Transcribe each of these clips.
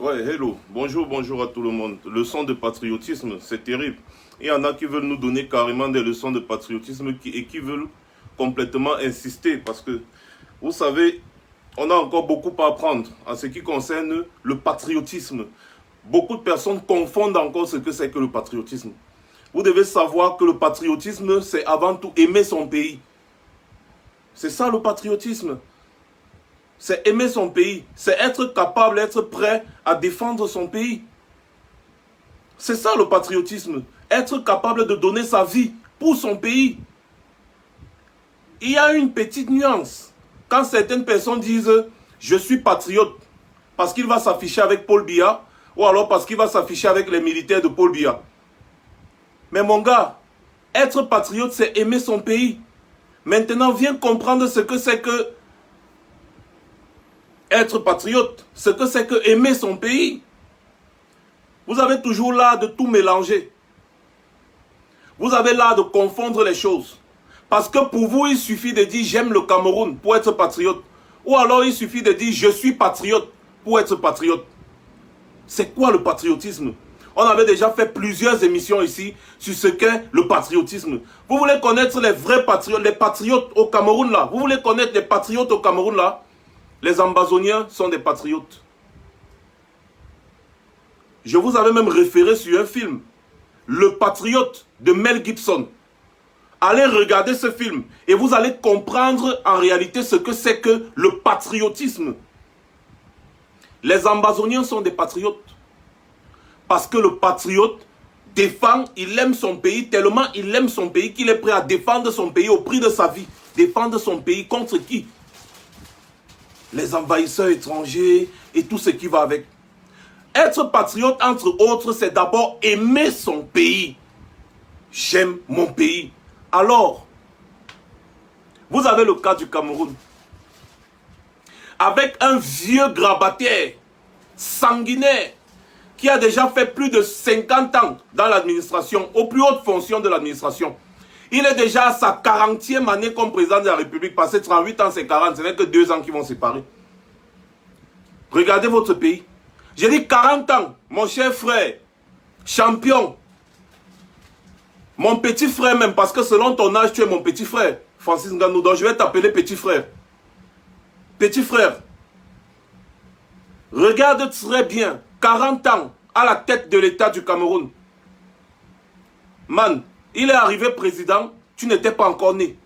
Ouais, hello. Bonjour, bonjour à tout le monde. Leçon de patriotisme, c'est terrible. Il y en a qui veulent nous donner carrément des leçons de patriotisme et qui veulent complètement insister parce que, vous savez, on a encore beaucoup à apprendre en ce qui concerne le patriotisme. Beaucoup de personnes confondent encore ce que c'est que le patriotisme. Vous devez savoir que le patriotisme, c'est avant tout aimer son pays. C'est ça le patriotisme. C'est aimer son pays. C'est être capable, être prêt à défendre son pays. C'est ça le patriotisme. Être capable de donner sa vie pour son pays. Il y a une petite nuance. Quand certaines personnes disent « je suis patriote » parce qu'il va s'afficher avec Paul Biya ou alors parce qu'il va s'afficher avec les militaires de Paul Biya. Mais mon gars, être patriote, c'est aimer son pays. Maintenant, viens comprendre ce que c'est que être patriote, ce que c'est que aimer son pays. Vous avez toujours l'art de tout mélanger. Vous avez l'art de confondre les choses. Parce que pour vous, il suffit de dire j'aime le Cameroun pour être patriote. Ou alors il suffit de dire je suis patriote pour être patriote. C'est quoi le patriotisme? On avait déjà fait plusieurs émissions ici sur ce qu'est le patriotisme. Vous voulez connaître les vrais patriotes, les patriotes au Cameroun là? Vous voulez connaître les patriotes au Cameroun là? Les Ambazoniens sont des patriotes. Je vous avais même référé sur un film, Le Patriote de Mel Gibson. Allez regarder ce film et vous allez comprendre en réalité ce que c'est que le patriotisme. Les Ambazoniens sont des patriotes. Parce que le patriote défend, il aime son pays tellement il aime son pays qu'il est prêt à défendre son pays au prix de sa vie. Défendre son pays contre qui? Les envahisseurs étrangers et tout ce qui va avec. Être patriote, entre autres, c'est d'abord aimer son pays. J'aime mon pays. Alors, vous avez le cas du Cameroun. Avec un vieux grabataire, sanguinaire, qui a déjà fait plus de 50 ans dans l'administration, aux plus hautes fonctions de l'administration. Il est déjà à sa 40e année comme président de la République. Passé 38 ans, c'est 40. Ce n'est que 2 ans qui vont séparer. Regardez votre pays. J'ai dit 40 ans, mon cher frère, champion. Mon petit frère même, parce que selon ton âge, tu es mon petit frère. Francis Ngannou, donc je vais t'appeler petit frère. Petit frère. Regarde très bien, 40 ans à la tête de l'État du Cameroun. Man, il est arrivé président, tu n'étais pas encore né.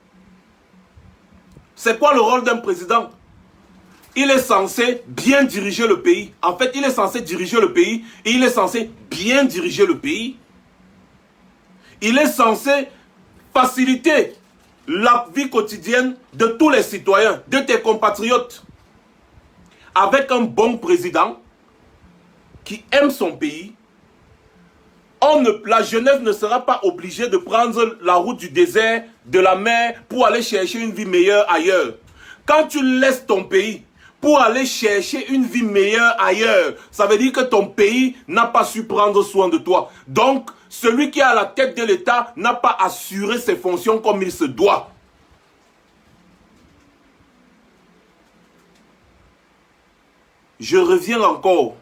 C'est quoi le rôle d'un président? Il est censé bien diriger le pays. En fait, il est censé diriger le pays et il est censé bien diriger le pays. Il est censé faciliter la vie quotidienne de tous les citoyens, de tes compatriotes. Avec un bon président qui aime son pays, la jeunesse ne sera pas obligée de prendre la route du désert, de la mer, pour aller chercher une vie meilleure ailleurs. Quand tu laisses ton pays pour aller chercher une vie meilleure ailleurs, ça veut dire que ton pays n'a pas su prendre soin de toi. Donc, celui qui est à la tête de l'État n'a pas assuré ses fonctions comme il se doit. Je reviens encore.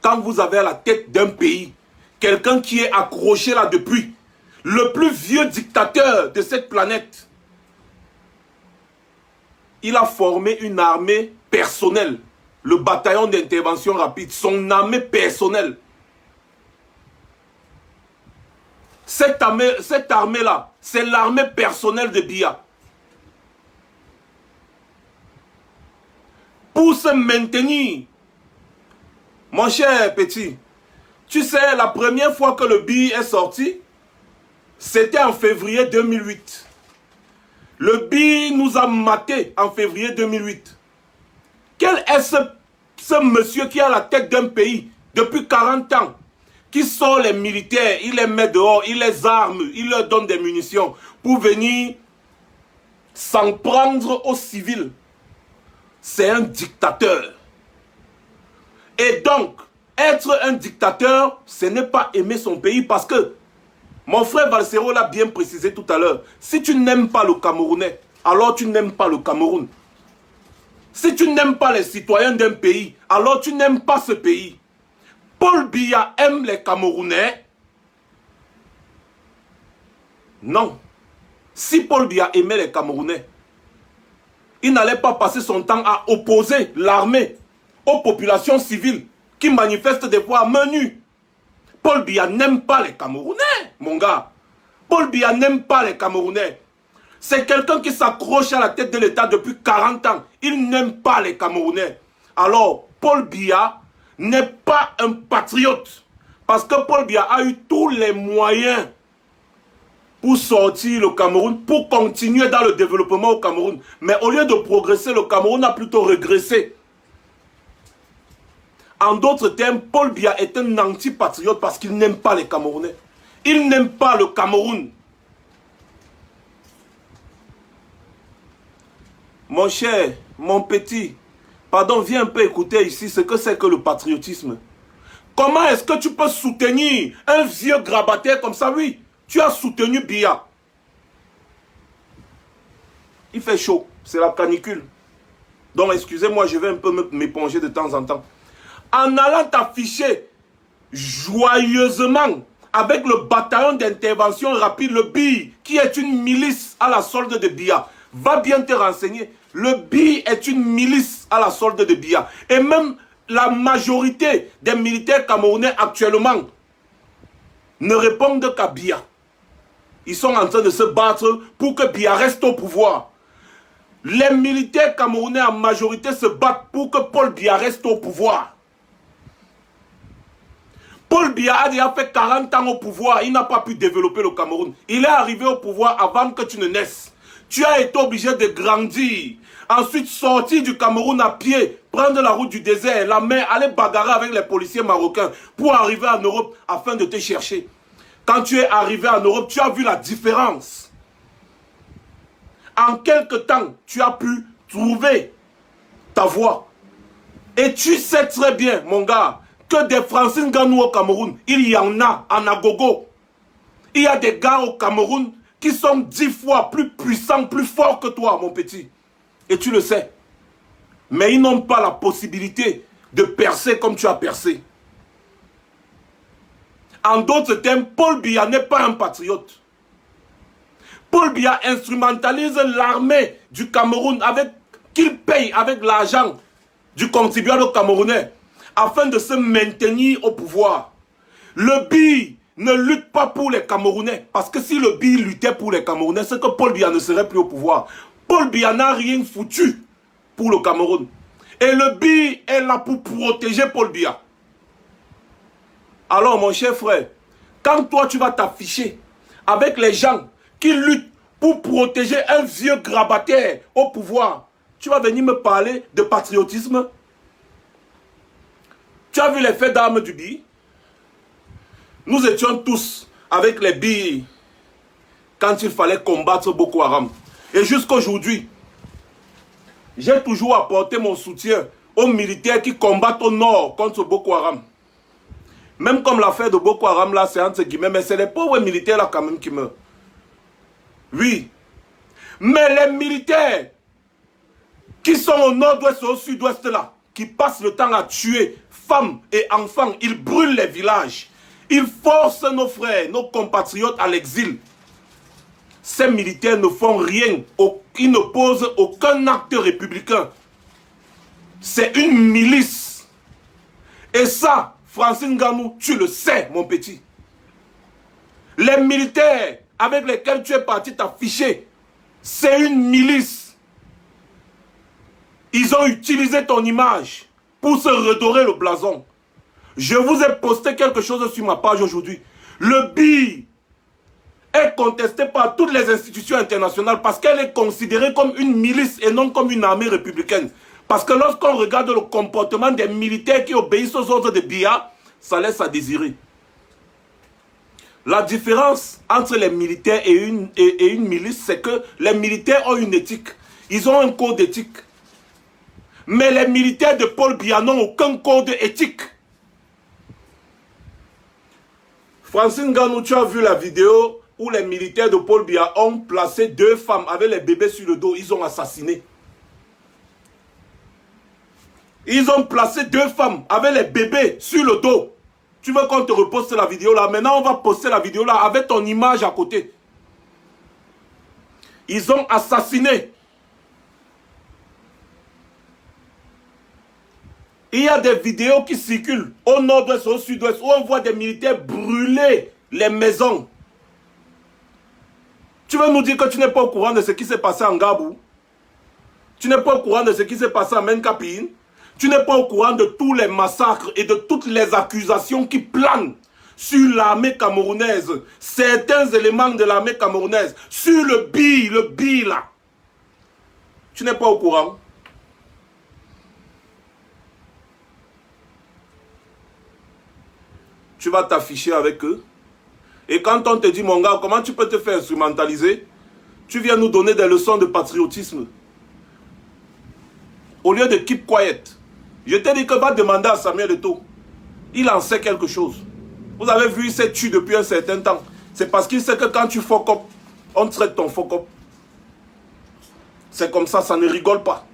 Quand vous avez à la tête d'un pays quelqu'un qui est accroché là depuis, le plus vieux dictateur de cette planète, il a formé une armée personnelle, le bataillon d'intervention rapide, son armée personnelle. Cette armée-là, c'est l'armée personnelle de Biya. Pour se maintenir, mon cher petit, tu sais, la première fois que le BI est sorti, c'était en février 2008. Le BI nous a maté en février 2008. Quel est ce monsieur qui est à la tête d'un pays depuis 40 ans, qui sort les militaires, il les met dehors, il les arme, il leur donne des munitions pour venir s'en prendre aux civils? C'est un dictateur. Et donc, être un dictateur, ce n'est pas aimer son pays parce que, mon frère Valsero l'a bien précisé tout à l'heure, si tu n'aimes pas le Camerounais, alors tu n'aimes pas le Cameroun. Si tu n'aimes pas les citoyens d'un pays, alors tu n'aimes pas ce pays. Paul Biya aime les Camerounais? Non. Si Paul Biya aimait les Camerounais, il n'allait pas passer son temps à opposer l'armée aux populations civiles qui manifestent des fois à main nue. Paul Biya n'aime pas les Camerounais, mon gars. Paul Biya n'aime pas les Camerounais. C'est quelqu'un qui s'accroche à la tête de l'État depuis 40 ans. Il n'aime pas les Camerounais. Alors, Paul Biya n'est pas un patriote. Parce que Paul Biya a eu tous les moyens pour sortir le Cameroun, pour continuer dans le développement au Cameroun. Mais au lieu de progresser, le Cameroun a plutôt régressé. En d'autres termes, Paul Biya est un anti-patriote parce qu'il n'aime pas les Camerounais. Il n'aime pas le Cameroun. Mon cher, mon petit, pardon, viens un peu écouter ici ce que c'est que le patriotisme. Comment est-ce que tu peux soutenir un vieux grabataire comme ça? Oui, tu as soutenu Biya. Il fait chaud, c'est la canicule. Donc excusez-moi, je vais un peu m'éponger de temps en temps. En allant t'afficher joyeusement avec le bataillon d'intervention rapide, le BI, qui est une milice à la solde de Biya. Va bien te renseigner. Le BI est une milice à la solde de Biya. Et même la majorité des militaires camerounais actuellement ne répondent qu'à Biya. Ils sont en train de se battre pour que Biya reste au pouvoir. Les militaires camerounais en majorité se battent pour que Paul Biya reste au pouvoir. Paul Biya a déjà fait 40 ans au pouvoir. Il n'a pas pu développer le Cameroun. Il est arrivé au pouvoir avant que tu ne naisses. Tu as été obligé de grandir. Ensuite, sortir du Cameroun à pied, prendre la route du désert, la mer, aller bagarrer avec les policiers marocains pour arriver en Europe afin de te chercher. Quand tu es arrivé en Europe, tu as vu la différence. En quelque temps, tu as pu trouver ta voie. Et tu sais très bien, mon gars, que des Francine Ngannou au Cameroun, il y en a en agogo. Il y a des gars au Cameroun qui sont 10 fois plus puissants, plus forts que toi, mon petit. Et tu le sais. Mais ils n'ont pas la possibilité de percer comme tu as percé. En d'autres termes, Paul Biya n'est pas un patriote. Paul Biya instrumentalise l'armée du Cameroun qu'il paye avec l'argent du contribuable camerounais afin de se maintenir au pouvoir. Le BI ne lutte pas pour les Camerounais. Parce que si le BI luttait pour les Camerounais, c'est que Paul Biya ne serait plus au pouvoir. Paul Biya n'a rien foutu pour le Cameroun. Et le BI est là pour protéger Paul Biya. Alors mon cher frère, quand toi tu vas t'afficher avec les gens qui luttent pour protéger un vieux grabataire au pouvoir, tu vas venir me parler de patriotisme? Tu as vu les faits d'armes du BI? Nous étions tous avec les BI quand il fallait combattre Boko Haram. Et jusqu'aujourd'hui, j'ai toujours apporté mon soutien aux militaires qui combattent au nord contre Boko Haram. Même comme l'affaire de Boko Haram là, c'est entre guillemets, mais c'est les pauvres militaires là quand même qui meurent. Oui. Mais les militaires qui sont au nord-ouest et au sud-ouest là, qui passent le temps à tuer femmes et enfants, ils brûlent les villages. Ils forcent nos frères, nos compatriotes à l'exil. Ces militaires ne font rien, ils ne posent aucun acte républicain. C'est une milice. Et ça, Francine Ngannou, tu le sais, mon petit. Les militaires avec lesquels tu es parti t'afficher, c'est une milice. Ils ont utilisé ton image pour se redorer le blason. Je vous ai posté quelque chose sur ma page aujourd'hui. Le BI est contesté par toutes les institutions internationales parce qu'elle est considérée comme une milice et non comme une armée républicaine. Parce que lorsqu'on regarde le comportement des militaires qui obéissent aux ordres de Biya, ça laisse à désirer. La différence entre les militaires et une milice, c'est que les militaires ont une éthique. Ils ont un code éthique. Mais les militaires de Paul Biya n'ont aucun code éthique. Francine Ngannou, tu as vu la vidéo où les militaires de Paul Biya ont placé 2 femmes avec les bébés sur le dos. Ils ont assassiné. Ils ont placé 2 femmes avec les bébés sur le dos. Tu veux qu'on te reposte la vidéo là? Maintenant, on va poster la vidéo là avec ton image à côté. Ils ont assassiné. Il y a des vidéos qui circulent au nord-ouest, au sud-ouest, où on voit des militaires brûler les maisons. Tu veux nous dire que tu n'es pas au courant de ce qui s'est passé en Gabou? Tu n'es pas au courant de ce qui s'est passé en Menkapine? Tu n'es pas au courant de tous les massacres et de toutes les accusations qui planent sur l'armée camerounaise, certains éléments de l'armée camerounaise, sur le BI là. Tu n'es pas au courant? Tu vas t'afficher avec eux. Et quand on te dit, mon gars, comment tu peux te faire instrumentaliser? Tu viens nous donner des leçons de patriotisme. Au lieu de keep quiet. Je t'ai dit que va demander à Samuel Eto'o. Il en sait quelque chose. Vous avez vu, il s'est tué depuis un certain temps. C'est parce qu'il sait que quand tu fuck up, on traite ton fuck up. C'est comme ça ne rigole pas.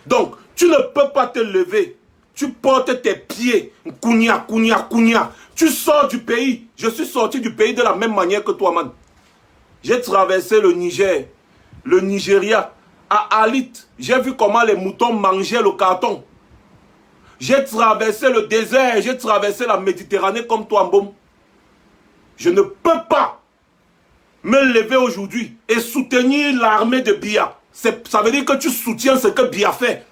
Donc, tu ne peux pas te lever. Tu portes tes pieds, kounia. Tu sors du pays. Je suis sorti du pays de la même manière que toi, man. J'ai traversé le Niger, le Nigeria. À Alit, j'ai vu comment les moutons mangeaient le carton. J'ai traversé le désert, j'ai traversé la Méditerranée comme toi, Mbom. Je ne peux pas me lever aujourd'hui et soutenir l'armée de Biya. Ça veut dire que tu soutiens ce que Biya fait.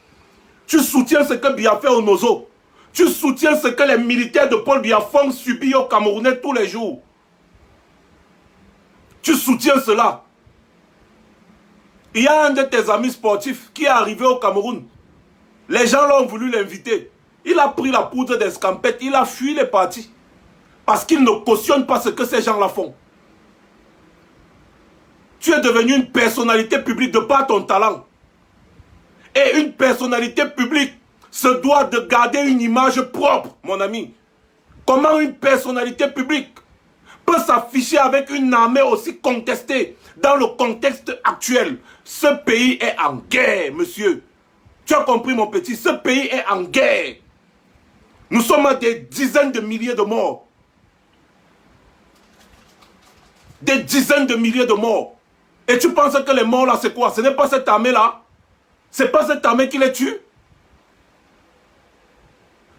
Tu soutiens ce que Biya fait au Nozo. Tu soutiens ce que les militaires de Paul Biya font subir aux Camerounais tous les jours. Tu soutiens cela. Il y a un de tes amis sportifs qui est arrivé au Cameroun. Les gens l'ont voulu l'inviter. Il a pris la poudre d'escampette, il a fui les partis. Parce qu'il ne cautionne pas ce que ces gens-là font. Tu es devenu une personnalité publique de par ton talent. Et une personnalité publique se doit de garder une image propre, mon ami. Comment une personnalité publique peut s'afficher avec une armée aussi contestée dans le contexte actuel? Ce pays est en guerre, monsieur. Tu as compris, mon petit? Ce pays est en guerre. Nous sommes à des dizaines de milliers de morts. Des dizaines de milliers de morts. Et tu penses que les morts là, c'est quoi? Ce n'est pas cette armée-là. C'est pas cette armée qui les tue.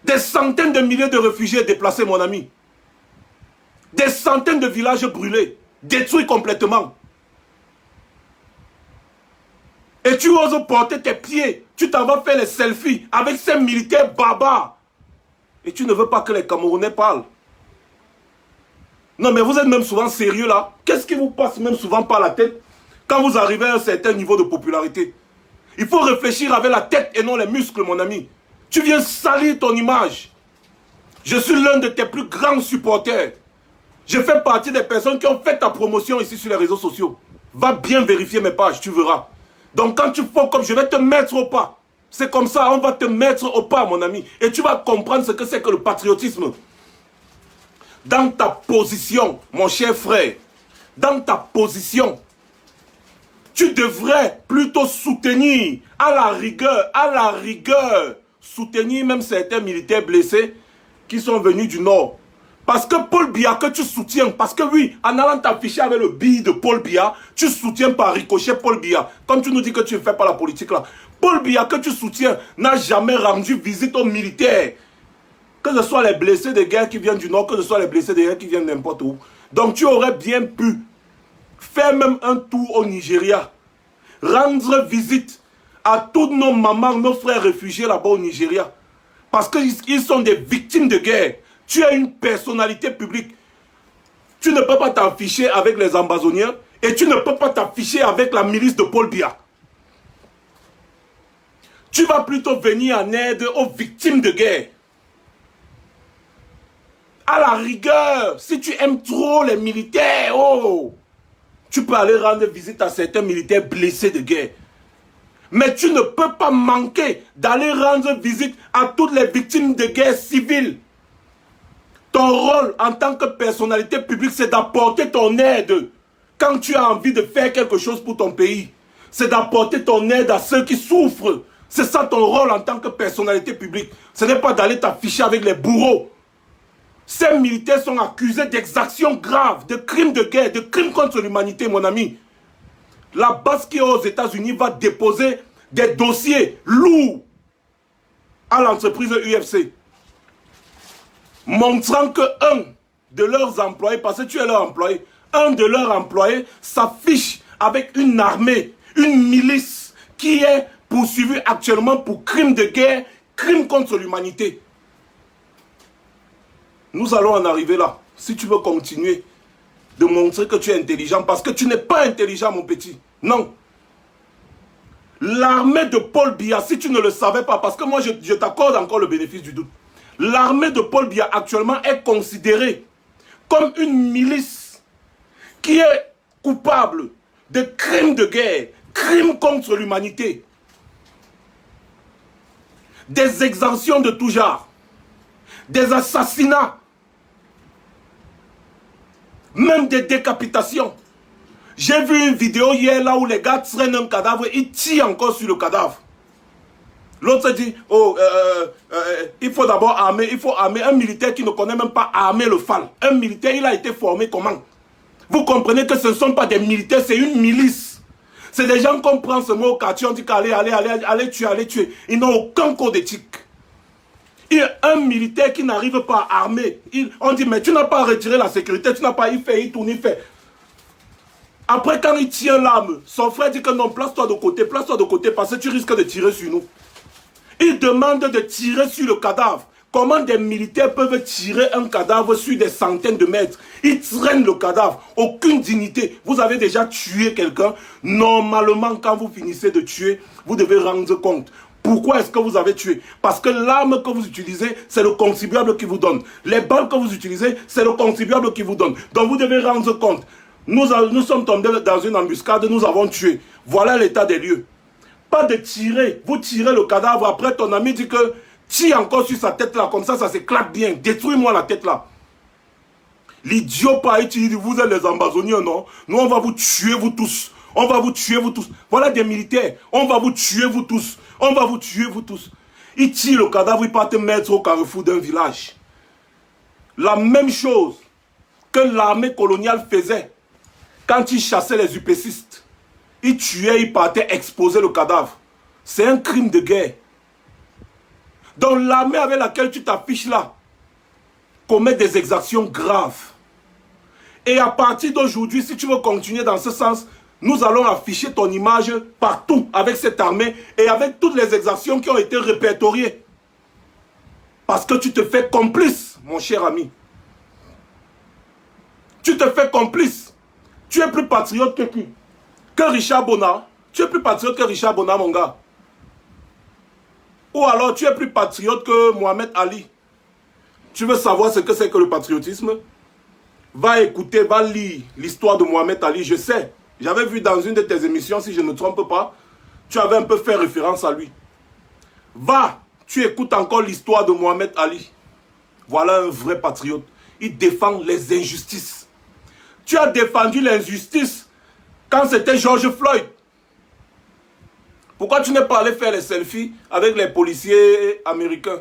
Des centaines de milliers de réfugiés déplacés, mon ami. Des centaines de villages brûlés, détruits complètement. Et tu oses porter tes pieds, tu t'en vas faire les selfies avec ces militaires barbares. Et tu ne veux pas que les Camerounais parlent. Non mais vous êtes même souvent sérieux là. Qu'est-ce qui vous passe même souvent par la tête quand vous arrivez à un certain niveau de popularité? Il faut réfléchir avec la tête et non les muscles, mon ami. Tu viens salir ton image. Je suis l'un de tes plus grands supporters. Je fais partie des personnes qui ont fait ta promotion ici sur les réseaux sociaux. Va bien vérifier mes pages, tu verras. Donc quand tu fais comme je vais te mettre au pas. C'est comme ça, on va te mettre au pas, mon ami. Et tu vas comprendre ce que c'est que le patriotisme. Dans ta position, mon cher frère, dans ta position, tu devrais plutôt soutenir, à la rigueur, soutenir même certains militaires blessés qui sont venus du Nord. Parce que Paul Biya que tu soutiens, parce que oui, en allant t'afficher avec le billet de Paul Biya, tu soutiens par ricochet Paul Biya. Comme tu nous dis que tu ne fais pas la politique là. Paul Biya que tu soutiens n'a jamais rendu visite aux militaires. Que ce soit les blessés de guerre qui viennent du Nord, que ce soit les blessés de guerre qui viennent n'importe où. Donc tu aurais bien pu faire même un tour au Nigeria. Rendre visite à tous nos mamans, nos frères réfugiés là-bas au Nigeria. Parce qu'ils sont des victimes de guerre. Tu es une personnalité publique. Tu ne peux pas t'afficher avec les ambazoniens et tu ne peux pas t'afficher avec la milice de Paul Biya. Tu vas plutôt venir en aide aux victimes de guerre. À la rigueur, si tu aimes trop les militaires, oh, tu peux aller rendre visite à certains militaires blessés de guerre. Mais tu ne peux pas manquer d'aller rendre visite à toutes les victimes de guerre civiles. Ton rôle en tant que personnalité publique, c'est d'apporter ton aide. Quand tu as envie de faire quelque chose pour ton pays, c'est d'apporter ton aide à ceux qui souffrent, C'est ça ton rôle en tant que personnalité publique. Ce n'est pas d'aller t'afficher avec les bourreaux. Ces militaires sont accusés d'exactions graves, de crimes de guerre, de crimes contre l'humanité, mon ami. La base qui est aux États-Unis va déposer des dossiers lourds à l'entreprise UFC, montrant que un de leurs employés, parce que tu es leur employé, un de leurs employés s'affiche avec une armée, une milice qui est poursuivie actuellement pour crimes de guerre, crimes contre l'humanité. Nous allons en arriver là. Si tu veux continuer de montrer que tu es intelligent, parce que tu n'es pas intelligent, mon petit. Non. L'armée de Paul Biya, si tu ne le savais pas, parce que moi je t'accorde encore le bénéfice du doute. L'armée de Paul Biya actuellement est considérée comme une milice qui est coupable de crimes de guerre, crimes contre l'humanité, des exemptions de tout genre, des assassinats, même des décapitations. J'ai vu une vidéo hier là où les gars traînent un cadavre, ils tirent encore sur le cadavre. L'autre dit, oh, il faut d'abord armer, il faut armer un militaire qui ne connaît même pas armer le FAL. Un militaire, il a été formé comment? Vous comprenez que ce ne sont pas des militaires, c'est une milice. C'est des gens qu'on prend ce mot au quartier, on dit allez tuer. Ils n'ont aucun code éthique. Un militaire qui n'arrive pas à armer, on dit, mais tu n'as pas retiré la sécurité, tu n'as pas, il tourne. Après, quand il tient l'arme, son frère dit que non, place-toi de côté, parce que tu risques de tirer sur nous. Il demande de tirer sur le cadavre. Comment des militaires peuvent tirer un cadavre sur des centaines de mètres? Ils traînent le cadavre, aucune dignité. Vous avez déjà tué quelqu'un. Normalement, quand vous finissez de tuer, vous devez rendre compte. Pourquoi est-ce que vous avez tué? Parce que l'arme que vous utilisez, c'est le contribuable qui vous donne. Les balles que vous utilisez, c'est le contribuable qui vous donne. Donc vous devez rendre compte. Nous sommes tombés dans une embuscade, nous avons tué. Voilà l'état des lieux. Pas de tirer. Vous tirez le cadavre, après ton ami dit que tire encore sur sa tête là, comme ça s'éclate bien. Détruis-moi la tête là. L'idiot pas dit, vous êtes les ambazoniens, non? Nous on va vous tuer vous tous. On va vous tuer vous tous. Voilà des militaires. On va vous tuer vous tous. On va vous tuer vous tous. Ils tirent le cadavre, ils partent mettre au carrefour d'un village. La même chose que l'armée coloniale faisait quand ils chassaient les upécistes. Ils tuaient, ils partaient exposer le cadavre. C'est un crime de guerre. Donc l'armée avec laquelle tu t'affiches là commet des exactions graves. Et à partir d'aujourd'hui, si tu veux continuer dans ce sens, nous allons afficher ton image partout avec cette armée et avec toutes les exactions qui ont été répertoriées. Parce que tu te fais complice, mon cher ami. Tu te fais complice. Tu es plus patriote que qui? Que Richard Bona. Tu es plus patriote que Richard Bona, mon gars. Ou alors tu es plus patriote que Mohamed Ali. Tu veux savoir ce que c'est que le patriotisme? Va écouter, va lire l'histoire de Mohamed Ali. Je sais, j'avais vu dans une de tes émissions, si je ne me trompe pas, tu avais un peu fait référence à lui. Va, tu écoutes encore l'histoire de Mohamed Ali. Voilà un vrai patriote. Il défend les injustices. Tu as défendu l'injustice quand c'était George Floyd. Pourquoi tu n'es pas allé faire les selfies avec les policiers américains?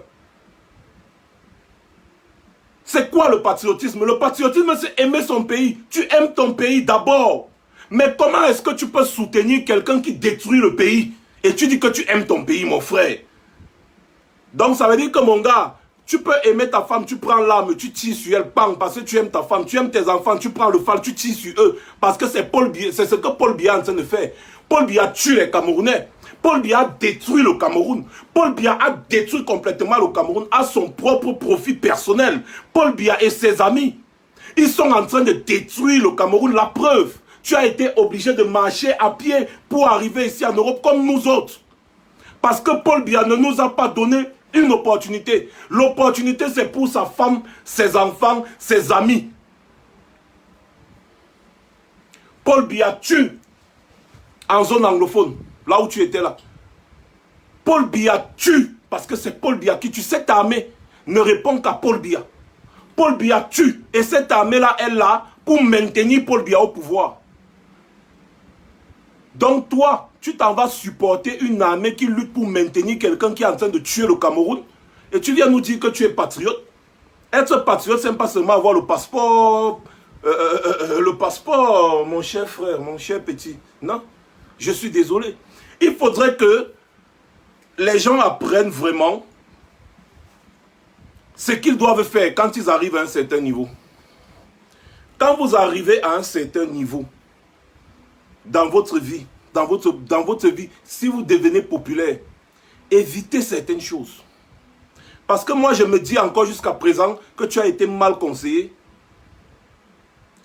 C'est quoi le patriotisme? Le patriotisme, c'est aimer son pays. Tu aimes ton pays d'abord. Mais comment est-ce que tu peux soutenir quelqu'un qui détruit le pays? Et tu dis que tu aimes ton pays, mon frère. Donc ça veut dire que mon gars, tu peux aimer ta femme, tu prends l'arme, tu tires sur elle, bang, parce que tu aimes ta femme, tu aimes tes enfants, tu prends le FAL, tu tires sur eux. Parce que c'est ce que Paul Biya est en train de faire. Paul Biya tue les Camerounais. Paul Biya a détruit le Cameroun. Paul Biya a détruit complètement le Cameroun à son propre profit personnel. Paul Biya et ses amis, ils sont en train de détruire le Cameroun. La preuve, tu as été obligé de marcher à pied pour arriver ici en Europe comme nous autres. Parce que Paul Biya ne nous a pas donné une opportunité. L'opportunité, c'est pour sa femme, ses enfants, ses amis. Paul Biya tue en zone anglophone, là où tu étais là. Paul Biya tue, parce que c'est Paul Biya qui tue. Cette armée ne répond qu'à Paul Biya. Paul Biya tue, et cette armée-là est là pour maintenir Paul Biya au pouvoir. Donc toi, tu t'en vas supporter une armée qui lutte pour maintenir quelqu'un qui est en train de tuer le Cameroun. Et tu viens nous dire que tu es patriote. Être patriote, c'est pas seulement avoir le passeport, mon cher frère, mon cher petit. Non, je suis désolé. Il faudrait que les gens apprennent vraiment ce qu'ils doivent faire quand ils arrivent à un certain niveau. Quand vous arrivez à un certain niveau dans votre vie, dans votre vie, si vous devenez populaire, évitez certaines choses. Parce que moi, je me dis encore jusqu'à présent que tu as été mal conseillé.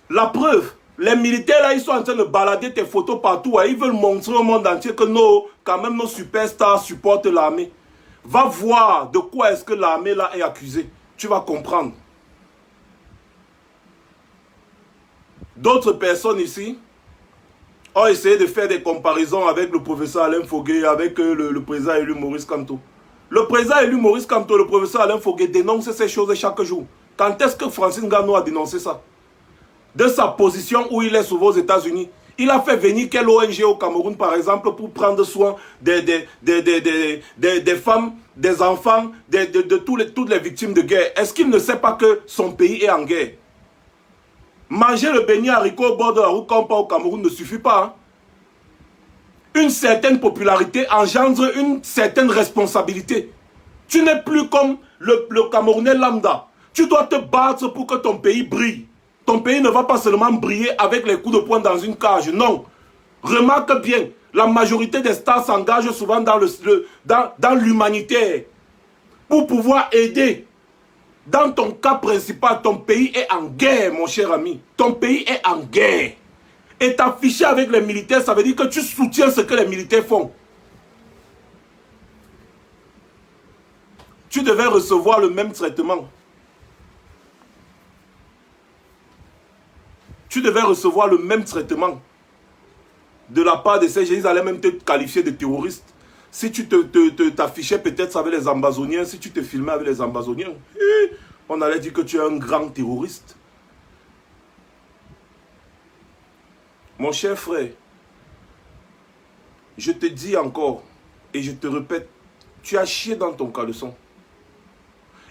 La preuve, les militaires là, ils sont en train de balader tes photos partout. Ils veulent montrer au monde entier que quand même nos superstars supportent l'armée. Va voir de quoi est-ce que l'armée là est accusée. Tu vas comprendre. D'autres personnes ici ont essayé de faire des comparaisons avec le professeur Alain Fogué, avec le président élu Maurice Kamto. Le président élu Maurice Kamto, le professeur Alain Fogué dénonce ces choses chaque jour. Quand est-ce que Francine Ngannou a dénoncé ça? De sa position où il est souvent aux États-Unis. Il a fait venir quelle ONG au Cameroun, par exemple, pour prendre soin des femmes, des enfants, de toutes les victimes de guerre. Est-ce qu'il ne sait pas que son pays est en guerre? Manger le beignet haricot au bord de la route comme pas au Cameroun ne suffit pas. Hein? Une certaine popularité engendre une certaine responsabilité. Tu n'es plus comme le Camerounais lambda. Tu dois te battre pour que ton pays brille. Ton pays ne va pas seulement briller avec les coups de poing dans une cage. Non. Remarque bien, la majorité des stars s'engagent souvent dans l'humanitaire pour pouvoir aider. Dans ton cas principal, ton pays est en guerre, mon cher ami. Ton pays est en guerre. Et t'afficher avec les militaires, ça veut dire que tu soutiens ce que les militaires font. Tu devais recevoir le même traitement. Tu devais recevoir le même traitement de la part de ces gens. Ils allaient même te qualifier de terroriste. Si tu t'affichais peut-être avec les Ambazoniens, si tu te filmais avec les Ambazoniens, on allait dire que tu es un grand terroriste. Mon cher frère, je te dis encore, et je te répète, tu as chié dans ton caleçon.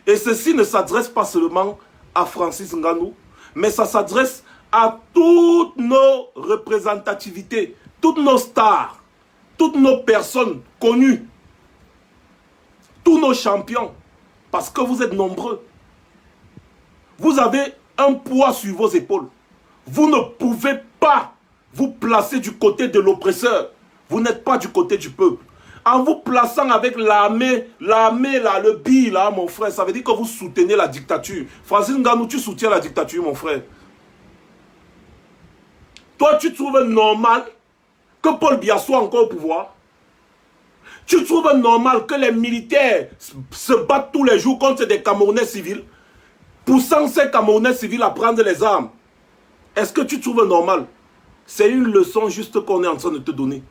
Et ceci ne s'adresse pas seulement à Francis Ngannou, mais ça s'adresse à toutes nos représentativités, toutes nos stars, toutes nos personnes connues, tous nos champions, parce que vous êtes nombreux. Vous avez un poids sur vos épaules. Vous ne pouvez pas vous placer du côté de l'oppresseur. Vous n'êtes pas du côté du peuple. En vous plaçant avec l'armée là, le BI là, mon frère, ça veut dire que vous soutenez la dictature. Francis Ngannou, tu soutiens la dictature, mon frère. Toi, tu trouves normal que Paul Biya soit encore au pouvoir? Tu trouves normal que les militaires se battent tous les jours contre des Camerounais civils, poussant ces Camerounais civils à prendre les armes? Est-ce que tu trouves normal? C'est une leçon juste qu'on est en train de te donner.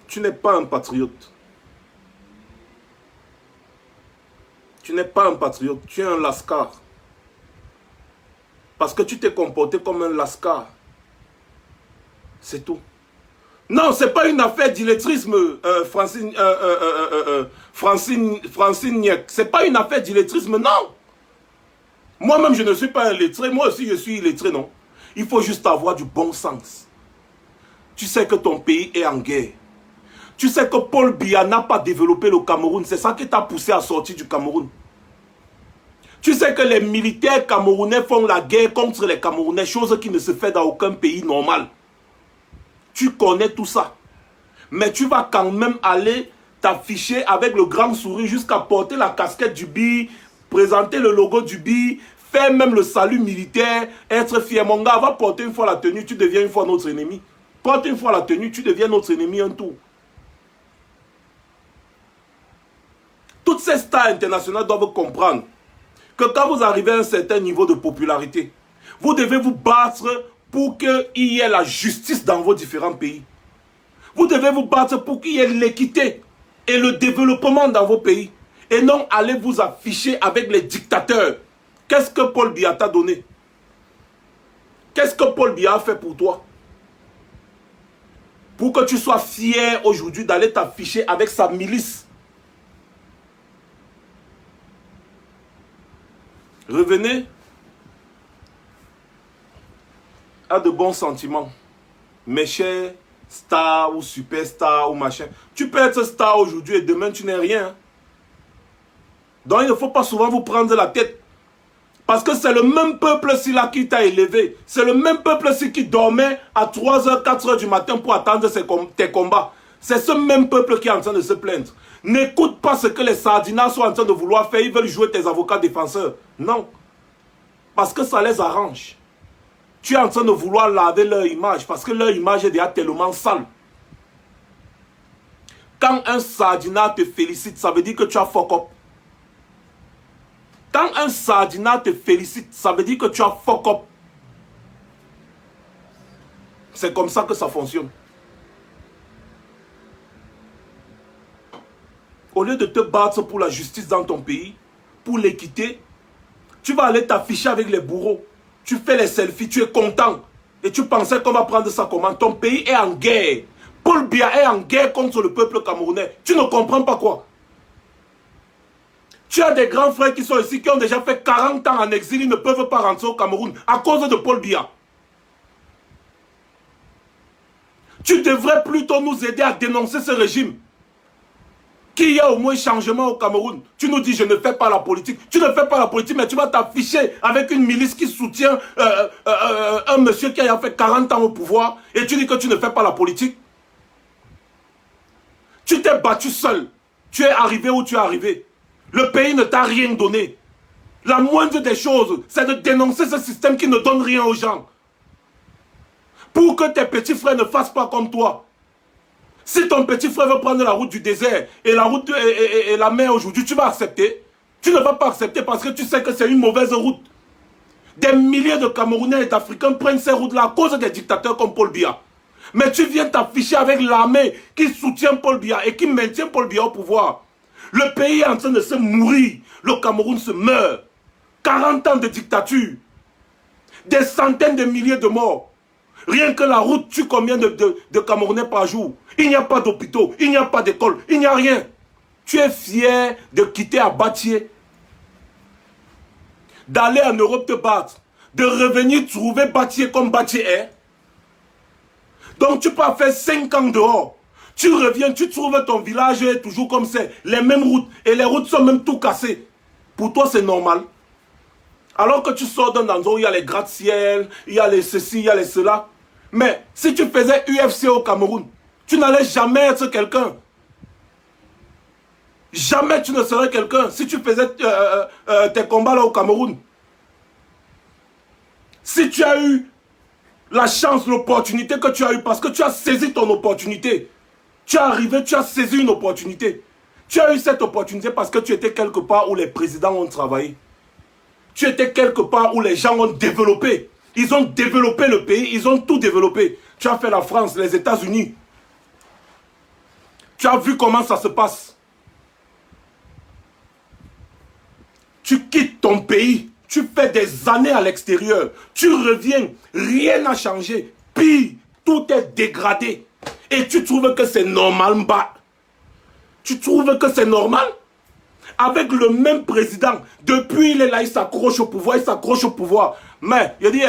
Tu n'es pas un patriote. Tu n'es pas un patriote, tu es un lascar. Parce que tu t'es comporté comme un lascar. C'est tout. Non, ce n'est pas une affaire d'illettrisme, Francine Niek. Ce n'est pas une affaire d'illettrisme, non. Moi-même, je ne suis pas un lettré. Moi aussi, je suis illettré, non. Il faut juste avoir du bon sens. Tu sais que ton pays est en guerre. Tu sais que Paul Biya n'a pas développé le Cameroun. C'est ça qui t'a poussé à sortir du Cameroun. Tu sais que les militaires camerounais font la guerre contre les Camerounais, chose qui ne se fait dans aucun pays normal. Tu connais tout ça. Mais tu vas quand même aller t'afficher avec le grand sourire jusqu'à porter la casquette du BI, présenter le logo du BI, faire même le salut militaire, être fier. Mon gars, va porter une fois la tenue, tu deviens une fois notre ennemi. Porte une fois la tenue, tu deviens notre ennemi un tour. Toutes ces stars internationales doivent comprendre que quand vous arrivez à un certain niveau de popularité, vous devez vous battre pour qu'il y ait la justice dans vos différents pays. Vous devez vous battre pour qu'il y ait l'équité et le développement dans vos pays. Et non aller vous afficher avec les dictateurs. Qu'est-ce que Paul Biya t'a donné? Qu'est-ce que Paul Biya a fait pour toi? Pour que tu sois fier aujourd'hui d'aller t'afficher avec sa milice. Revenez à de bons sentiments. Mes chers stars ou superstars ou machin. Tu peux être star aujourd'hui et demain tu n'es rien. Donc il ne faut pas souvent vous prendre la tête. Parce que c'est le même peuple-ci là qui t'a élevé. C'est le même peuple-ci qui dormait à 3h, 4h du matin pour attendre tes combats. C'est ce même peuple qui est en train de se plaindre. N'écoute pas ce que les sardinats sont en train de vouloir faire. Ils veulent jouer tes avocats défenseurs. Non. Parce que ça les arrange. Tu es en train de vouloir laver leur image. Parce que leur image est déjà tellement sale. Quand un sardinat te félicite, ça veut dire que tu as fuck up. Quand un sardinat te félicite, ça veut dire que tu as fuck up. C'est comme ça que ça fonctionne. Au lieu de te battre pour la justice dans ton pays, pour l'équité, tu vas aller t'afficher avec les bourreaux. Tu fais les selfies, tu es content. Et tu pensais qu'on va prendre ça comment? Ton pays est en guerre. Paul Biya est en guerre contre le peuple camerounais. Tu ne comprends pas quoi? Tu as des grands frères qui sont ici, qui ont déjà fait 40 ans en exil, ils ne peuvent pas rentrer au Cameroun à cause de Paul Biya. Tu devrais plutôt nous aider à dénoncer ce régime. Qu'il y a au moins changement au Cameroun. Tu nous dis, je ne fais pas la politique. Tu ne fais pas la politique, mais tu vas t'afficher avec une milice qui soutient un monsieur qui a fait 40 ans au pouvoir, et tu dis que tu ne fais pas la politique. Tu t'es battu seul. Tu es arrivé où tu es arrivé. Le pays ne t'a rien donné. La moindre des choses, c'est de dénoncer ce système qui ne donne rien aux gens. Pour que tes petits frères ne fassent pas comme toi. Si ton petit frère veut prendre la route du désert et la mer aujourd'hui, tu vas accepter. Tu ne vas pas accepter parce que tu sais que c'est une mauvaise route. Des milliers de Camerounais et d'Africains prennent ces routes-là à cause des dictateurs comme Paul Biya. Mais tu viens t'afficher avec l'armée qui soutient Paul Biya et qui maintient Paul Biya au pouvoir. Le pays est en train de se mourir. Le Cameroun se meurt. 40 ans de dictature. Des centaines de milliers de morts. Rien que la route tue combien de Camerounais par jour. Il n'y a pas d'hôpitaux, il n'y a pas d'école, il n'y a rien. Tu es fier de quitter Abatié, d'aller en Europe te battre, de revenir trouver Batié comme Batié est. Donc tu peux faire 5 ans dehors. Tu reviens, tu trouves ton village toujours comme c'est, les mêmes routes. Et les routes sont même tout cassées. Pour toi, c'est normal. Alors que tu sors d'un endroit où il y a les gratte-ciel, il y a les ceci, il y a les cela. Mais si tu faisais UFC au Cameroun, tu n'allais jamais être quelqu'un. Jamais tu ne serais quelqu'un si tu faisais tes combats là au Cameroun. Si tu as eu la chance, l'opportunité que tu as eu, parce que tu as saisi ton opportunité. Tu es arrivé, tu as saisi une opportunité. Tu as eu cette opportunité parce que tu étais quelque part où les présidents ont travaillé. Tu étais quelque part où les gens ont développé. Ils ont développé le pays, ils ont tout développé. Tu as fait la France, les États-Unis. Tu as vu comment ça se passe. Tu quittes ton pays, tu fais des années à l'extérieur. Tu reviens, rien n'a changé. Pire, tout est dégradé. Et tu trouves que c'est normal, bah. Tu trouves que c'est normal? Avec le même président, depuis il est là, il s'accroche au pouvoir, il s'accroche au pouvoir. Mais, il dit,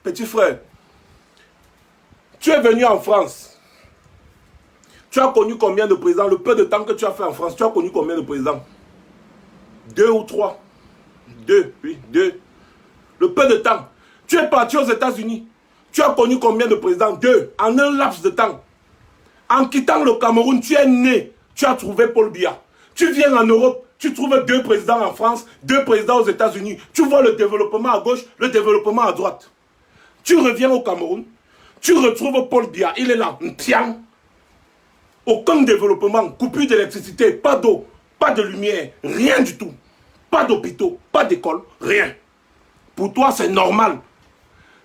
petit frère, tu es venu en France. Tu as connu combien de présidents? Le peu de temps que tu as fait en France, tu as connu combien de présidents? 2 ou 3? 2, oui, 2. Le peu de temps. Tu es parti aux États-Unis. Tu as connu combien de présidents? 2, en un laps de temps. En quittant le Cameroun, tu es né. Tu as trouvé Paul Biya. Tu viens en Europe, tu trouves 2 présidents en France, 2 présidents aux États-Unis. Tu vois le développement à gauche, le développement à droite. Tu reviens au Cameroun, tu retrouves Paul Biya. Il est là, tiens. Aucun développement, coupure d'électricité, pas d'eau, pas de lumière, rien du tout. Pas d'hôpitaux, pas d'école, rien. Pour toi, c'est normal.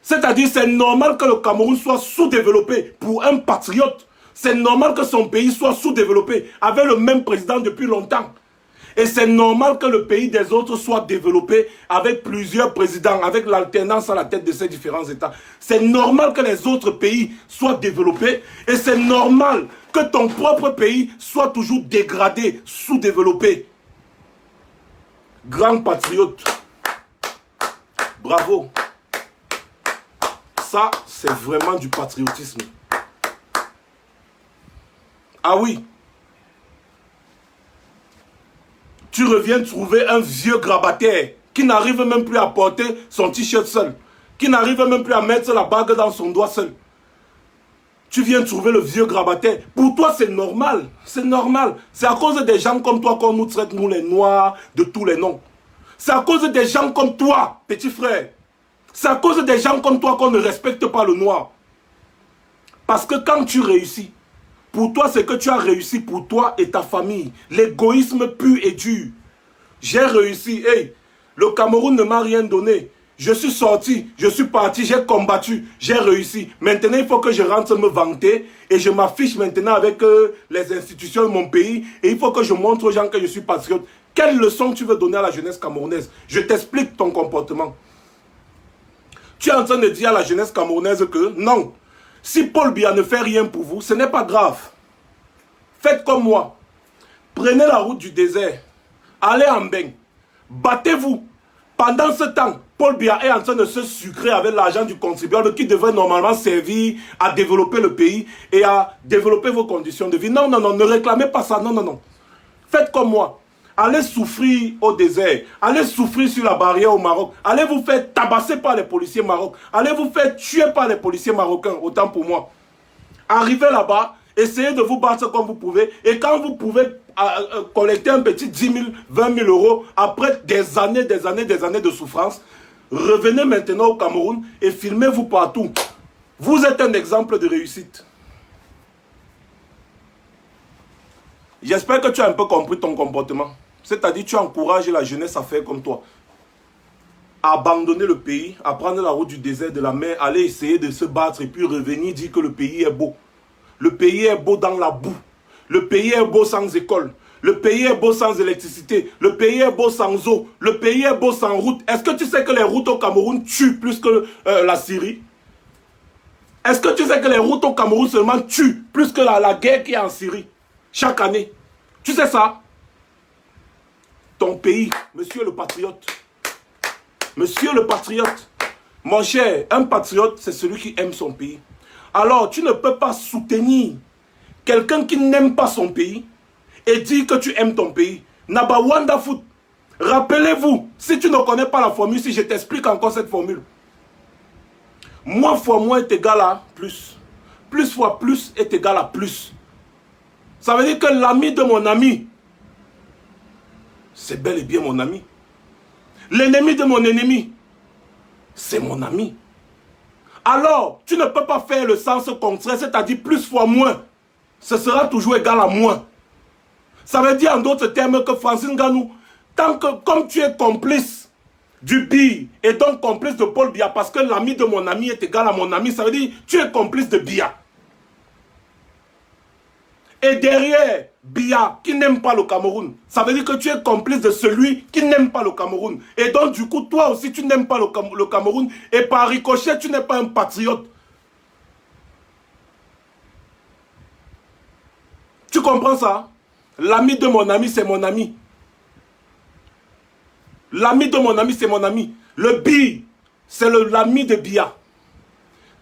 C'est-à-dire, c'est normal que le Cameroun soit sous-développé pour un patriote. C'est normal que son pays soit sous-développé avec le même président depuis longtemps. Et c'est normal que le pays des autres soit développé avec plusieurs présidents, avec l'alternance à la tête de ces différents États. C'est normal que les autres pays soient développés et c'est normal que ton propre pays soit toujours dégradé, sous-développé. Grand patriote. Bravo. Ça, c'est vraiment du patriotisme. Ah oui. Tu reviens trouver un vieux grabataire qui n'arrive même plus à porter son t-shirt seul, qui n'arrive même plus à mettre la bague dans son doigt seul. Tu viens trouver le vieux grabataire. Pour toi, c'est normal. C'est normal. C'est à cause des gens comme toi qu'on nous traite, nous les noirs, de tous les noms. C'est à cause des gens comme toi, petit frère. C'est à cause des gens comme toi qu'on ne respecte pas le noir. Parce que quand tu réussis, pour toi, c'est que tu as réussi pour toi et ta famille. L'égoïsme pur et dur. J'ai réussi. Hey, le Cameroun ne m'a rien donné. Je suis sorti, je suis parti, j'ai combattu, j'ai réussi. Maintenant, il faut que je rentre me vanter et je m'affiche maintenant avec les institutions de mon pays. Et il faut que je montre aux gens que je suis patriote. Quelle leçon tu veux donner à la jeunesse camerounaise? Je t'explique ton comportement. Tu es en train de dire à la jeunesse camerounaise que non. Si Paul Biya ne fait rien pour vous, ce n'est pas grave. Faites comme moi. Prenez la route du désert. Allez en bain. Battez-vous. Pendant ce temps, Paul Biya est en train de se sucrer avec l'argent du contribuable qui devrait normalement servir à développer le pays et à développer vos conditions de vie. Non, non, non, ne réclamez pas ça. Non, non, non. Faites comme moi. Allez souffrir au désert. Allez souffrir sur la barrière au Maroc. Allez vous faire tabasser par les policiers marocains. Allez vous faire tuer par les policiers marocains. Autant pour moi. Arrivez là-bas. Essayez de vous battre comme vous pouvez. Et quand vous pouvez collecter un petit 10 000, 20 000 euros, après des années de souffrance, revenez maintenant au Cameroun et filmez-vous partout. Vous êtes un exemple de réussite. J'espère que tu as un peu compris ton comportement. C'est-à-dire tu encourages la jeunesse à faire comme toi. À abandonner le pays, à prendre la route du désert, de la mer, aller essayer de se battre et puis revenir dire que le pays est beau. Le pays est beau dans la boue. Le pays est beau sans école. Le pays est beau sans électricité. Le pays est beau sans eau. Le pays est beau sans route. Est-ce que tu sais que les routes au Cameroun tuent plus que la Syrie? Est-ce que tu sais que les routes au Cameroun seulement tuent plus que la guerre qui est en Syrie chaque année? Tu sais ça? Ton pays, monsieur le patriote. Monsieur le patriote. Mon cher, un patriote, c'est celui qui aime son pays. Alors, tu ne peux pas soutenir quelqu'un qui n'aime pas son pays et dire que tu aimes ton pays. Naba Wanda Foot. Rappelez-vous, si tu ne connais pas la formule, si je t'explique encore cette formule. Moins fois moins est égal à plus. Plus fois plus est égal à plus. Ça veut dire que l'ami de mon ami, c'est bel et bien mon ami. L'ennemi de mon ennemi, c'est mon ami. Alors, tu ne peux pas faire le sens contraire, c'est-à-dire plus fois moins. Ce sera toujours égal à moins. Ça veut dire en d'autres termes que Francis Ngannou, tant que comme tu es complice du BI et donc complice de Paul Biya, parce que l'ami de mon ami est égal à mon ami, ça veut dire tu es complice de Biya. Et derrière Biya, qui n'aime pas le Cameroun, ça veut dire que tu es complice de celui qui n'aime pas le Cameroun. Et donc du coup, toi aussi, tu n'aimes pas le Cameroun. Et par ricochet, tu n'es pas un patriote. Tu comprends ça? L'ami de mon ami, c'est mon ami. L'ami de mon ami, c'est mon ami. Le BI, c'est l'ami de Biya.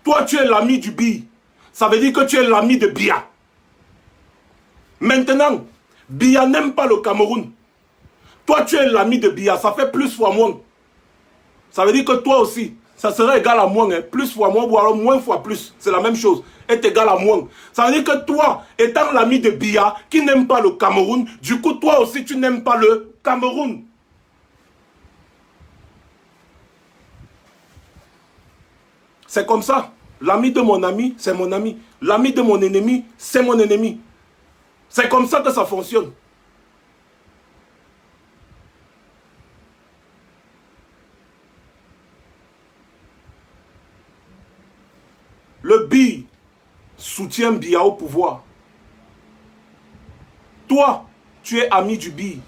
Toi, tu es l'ami du BI. Ça veut dire que tu es l'ami de Biya. Maintenant, Biya n'aime pas le Cameroun. Toi, tu es l'ami de Biya. Ça fait plus fois moins. Ça veut dire que toi aussi, ça serait égal à moins. Hein. Plus fois moins ou alors moins fois plus. C'est la même chose. Est égal à moins. Ça veut dire que toi, étant l'ami de Biya, qui n'aime pas le Cameroun, du coup, toi aussi, tu n'aimes pas le Cameroun. C'est comme ça. L'ami de mon ami, c'est mon ami. L'ami de mon ennemi, c'est mon ennemi. C'est comme ça que ça fonctionne. Le BI soutient Biya au pouvoir. Toi, tu es ami du BI.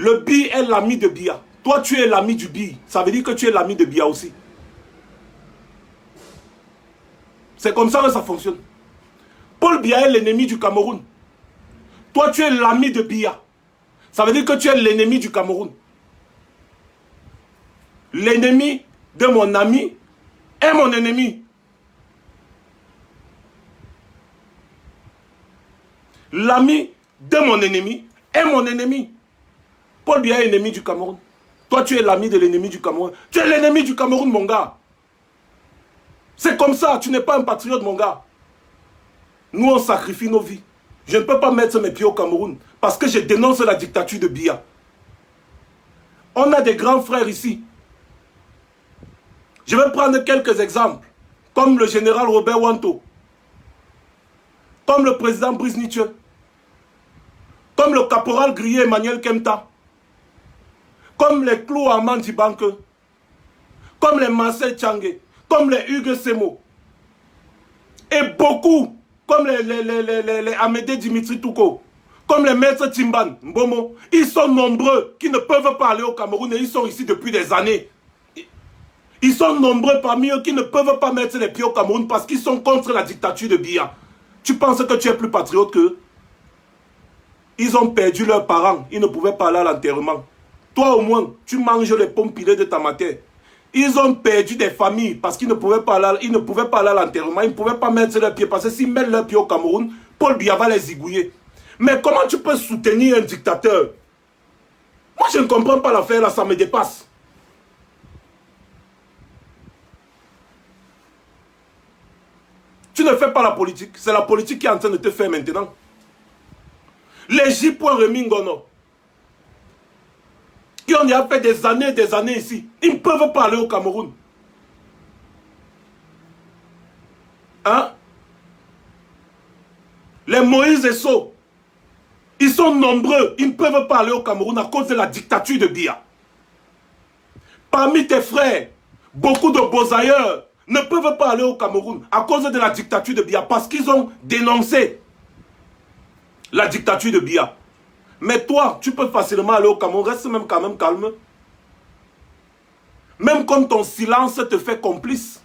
Le BI est l'ami de Biya. Toi, tu es l'ami du BI. Ça veut dire que tu es l'ami de Biya aussi. C'est comme ça que ça fonctionne. Paul Biya est l'ennemi du Cameroun. Toi, tu es l'ami de Biya. Ça veut dire que tu es l'ennemi du Cameroun. L'ennemi de mon ami est mon ennemi. L'ami de mon ennemi est mon ennemi. Paul Biya est ennemi du Cameroun. Toi, tu es l'ami de l'ennemi du Cameroun. Tu es l'ennemi du Cameroun, mon gars. C'est comme ça. Tu n'es pas un patriote, mon gars. Nous, on sacrifie nos vies. Je ne peux pas mettre mes pieds au Cameroun parce que je dénonce la dictature de Biya. On a des grands frères ici. Je vais prendre quelques exemples, comme le général Robert Wanto, comme le président Brice Nietzsche, comme le caporal grillé Emmanuel Kemta, comme les Clou Amandi Banque, comme les Marcel Tchangé, comme les Hugues Semo, et beaucoup, comme les Amédée Dimitri Touko, comme les maîtres Timban, Mbomo. Ils sont nombreux qui ne peuvent pas aller au Cameroun et ils sont ici depuis des années. Ils sont nombreux parmi eux qui ne peuvent pas mettre les pieds au Cameroun parce qu'ils sont contre la dictature de Biya. Tu penses que tu es plus patriote qu'eux? Ils ont perdu leurs parents, ils ne pouvaient pas aller à l'enterrement. Toi au moins, tu manges les pommes pilées de ta matière. Ils ont perdu des familles parce qu'ils ne pouvaient pas aller, à l'enterrement, ils ne pouvaient pas mettre leurs pieds. Parce que s'ils mettent leurs pieds au Cameroun, Paul Biya va les zigouiller. Mais comment tu peux soutenir un dictateur? Moi je ne comprends pas l'affaire là, ça me dépasse. Tu ne fais pas la politique, c'est la politique qui est en train de te faire maintenant. Les J. Remingono, qui ont déjà fait des années ici, ils ne peuvent pas aller au Cameroun. Hein? Les Moïse Esso, ils sont nombreux, ils ne peuvent pas aller au Cameroun à cause de la dictature de Biya. Parmi tes frères, beaucoup de beaux ailleurs ne peuvent pas aller au Cameroun à cause de la dictature de Biya parce qu'ils ont dénoncé la dictature de Biya. Mais toi, tu peux facilement aller au Cameroun, reste même quand même calme. Même comme ton silence te fait complice.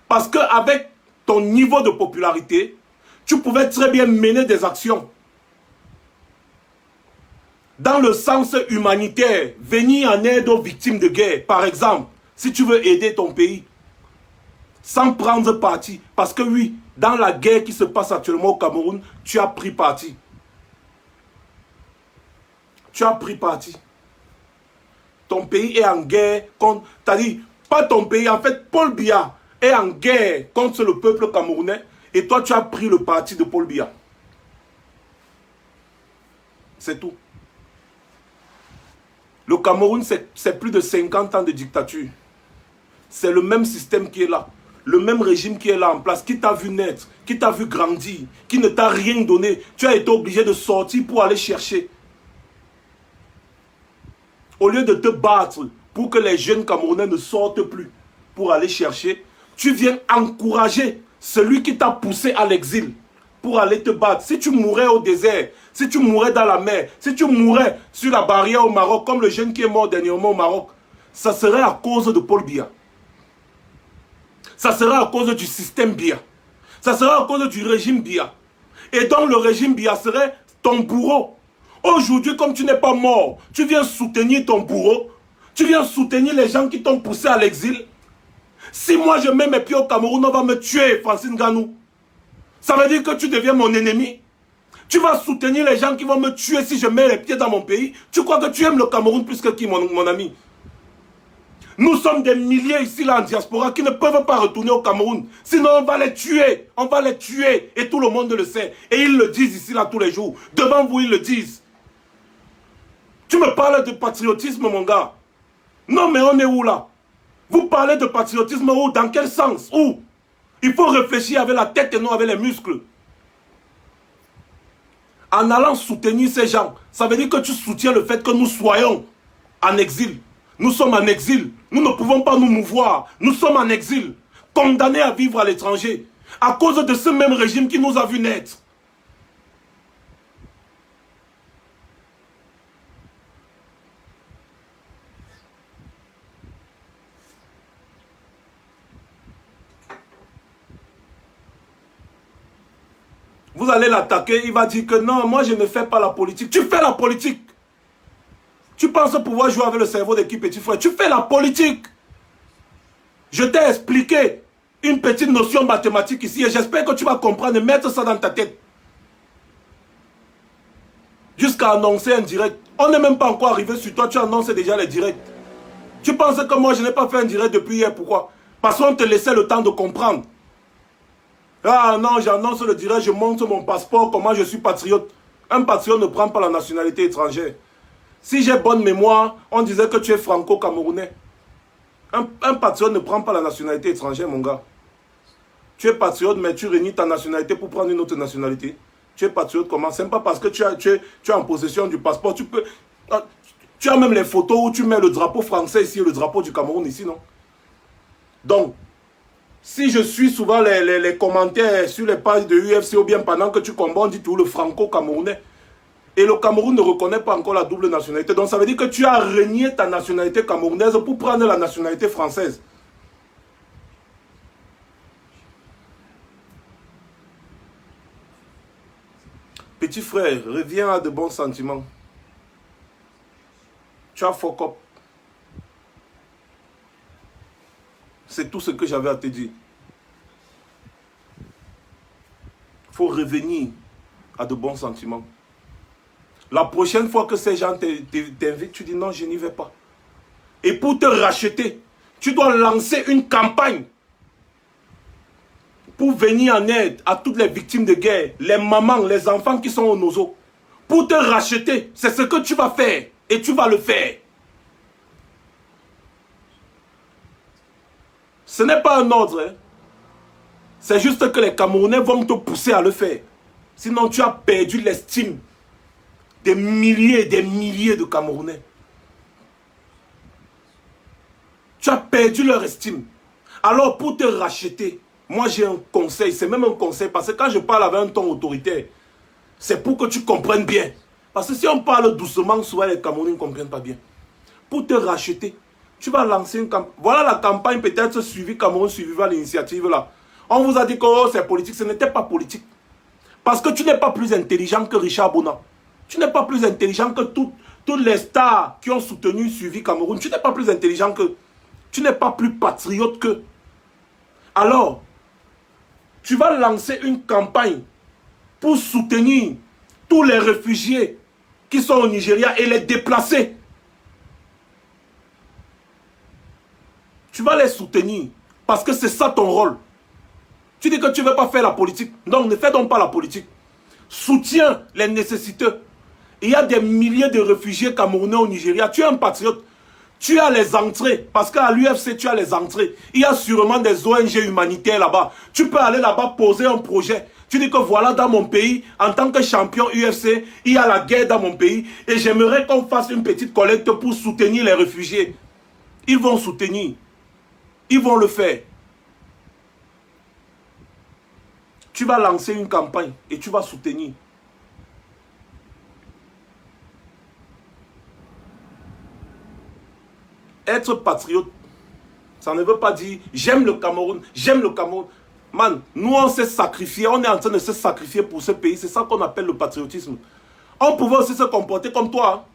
Parce qu'avec ton niveau de popularité, tu pouvais très bien mener des actions. Dans le sens humanitaire, venir en aide aux victimes de guerre, par exemple, si tu veux aider ton pays. Sans prendre parti. Parce que oui, dans la guerre qui se passe actuellement au Cameroun, tu as pris parti. Tu as pris parti. Ton pays est en guerre contre... C'est-à-dire, pas ton pays, en fait, Paul Biya est en guerre contre le peuple camerounais et toi, tu as pris le parti de Paul Biya. C'est tout. Le Cameroun, c'est plus de 50 ans de dictature. C'est le même système qui est là. Le même régime qui est là en place, qui t'a vu naître, qui t'a vu grandir, qui ne t'a rien donné. Tu as été obligé de sortir pour aller chercher. Au lieu de te battre pour que les jeunes Camerounais ne sortent plus pour aller chercher, tu viens encourager celui qui t'a poussé à l'exil pour aller te battre. Si tu mourais au désert, si tu mourais dans la mer, si tu mourais sur la barrière au Maroc, comme le jeune qui est mort dernièrement au Maroc, ça serait à cause de Paul Biya. Ça serait à cause du système Biya. Ça serait à cause du régime Biya. Et donc le régime Biya serait ton bourreau. Aujourd'hui, comme tu n'es pas mort, tu viens soutenir ton bourreau. Tu viens soutenir les gens qui t'ont poussé à l'exil. Si moi je mets mes pieds au Cameroun, on va me tuer, Francine Ganou. Ça veut dire que tu deviens mon ennemi. Tu vas soutenir les gens qui vont me tuer si je mets les pieds dans mon pays. Tu crois que tu aimes le Cameroun plus que qui, mon ami? Nous sommes des milliers ici là en diaspora qui ne peuvent pas retourner au Cameroun. Sinon on va les tuer. On va les tuer. Et tout le monde le sait. Et ils le disent ici là tous les jours. Devant vous, ils le disent. Tu me parles de patriotisme, mon gars. Non, mais on est où là? Vous parlez de patriotisme où? Dans quel sens? Où? Il faut réfléchir avec la tête et non avec les muscles. En allant soutenir ces gens, ça veut dire que tu soutiens le fait que nous soyons en exil. Nous sommes en exil. Nous ne pouvons pas nous mouvoir. Nous sommes en exil. Condamnés à vivre à l'étranger. À cause de ce même régime qui nous a vu naître. vous allez l'attaquer, il va dire que non, moi je ne fais pas la politique. Tu fais la politique. Tu penses pouvoir jouer avec le cerveau de qui, petit frère? Tu fais la politique. Je t'ai expliqué une petite notion mathématique ici et j'espère que tu vas comprendre et mettre ça dans ta tête. Jusqu'à annoncer un direct. On n'est même pas encore arrivé sur toi, tu annonces déjà les directs. Tu penses que moi je n'ai pas fait un direct depuis hier, pourquoi? Parce qu'on te laissait le temps de comprendre. Ah non, j'annonce le direct, je montre mon passeport, comment je suis patriote. Un patriote ne prend pas la nationalité étrangère. Si j'ai bonne mémoire, on disait que tu es franco-camerounais. Un patriote ne prend pas la nationalité étrangère, mon gars. Tu es patriote, mais tu renies ta nationalité pour prendre une autre nationalité. Tu es patriote comment? C'est pas parce que tu es en possession du passeport. Tu as même les photos où tu mets le drapeau français ici et le drapeau du Cameroun ici, non? Donc, si je suis souvent les commentaires sur les pages de UFC ou bien pendant que tu combats, on dit tout le franco-camerounais. Et le Cameroun ne reconnaît pas encore la double nationalité. Donc ça veut dire que tu as renié ta nationalité camerounaise pour prendre la nationalité française. Petit frère, reviens à de bons sentiments. Tu as fuck up. C'est tout ce que j'avais à te dire. Il faut revenir à de bons sentiments. La prochaine fois que ces gens t'invitent, tu dis non, je n'y vais pas. Et pour te racheter, tu dois lancer une campagne pour venir en aide à toutes les victimes de guerre, les mamans, les enfants qui sont au nozo. Pour te racheter, c'est ce que tu vas faire. Et tu vas le faire. Ce n'est pas un ordre. Hein. C'est juste que les Camerounais vont te pousser à le faire. Sinon, tu as perdu l'estime des milliers et des milliers de Camerounais. Tu as perdu leur estime. Alors, pour te racheter, moi j'ai un conseil. C'est même un conseil. Parce que quand je parle avec un ton autoritaire, c'est pour que tu comprennes bien. Parce que si on parle doucement, souvent les Camerounais ne comprennent pas bien. Pour te racheter, tu vas lancer une campagne. Voilà la campagne peut-être suivie, Cameroun suivra l'initiative là. On vous a dit que oh, c'est politique. Ce n'était pas politique. Parce que tu n'es pas plus intelligent que Richard Bona. Tu n'es pas plus intelligent que toutes les stars qui ont soutenu, suivi Cameroun. Tu n'es pas plus intelligent que... Tu n'es pas plus patriote que... Alors, tu vas lancer une campagne pour soutenir tous les réfugiés qui sont au Nigeria et les déplacer. Tu vas les soutenir parce que c'est ça ton rôle. Tu dis que tu ne veux pas faire la politique. Non, ne fais donc pas la politique. Soutiens les nécessiteux. Il y a des milliers de réfugiés camerounais au Nigeria. Tu es un patriote. Tu as les entrées. Parce qu'à l'UFC, tu as les entrées. Il y a sûrement des ONG humanitaires là-bas. Tu peux aller là-bas poser un projet. Tu dis que voilà, dans mon pays, en tant que champion UFC, il y a la guerre dans mon pays. Et j'aimerais qu'on fasse une petite collecte pour soutenir les réfugiés. Ils vont soutenir. Ils vont le faire. Tu vas lancer une campagne et tu vas soutenir. Être patriote, ça ne veut pas dire j'aime le Cameroun, j'aime le Cameroun. Man, nous on s'est sacrifié, on est en train de se sacrifier pour ce pays. C'est ça qu'on appelle le patriotisme. On pouvait aussi se comporter comme toi. Hein.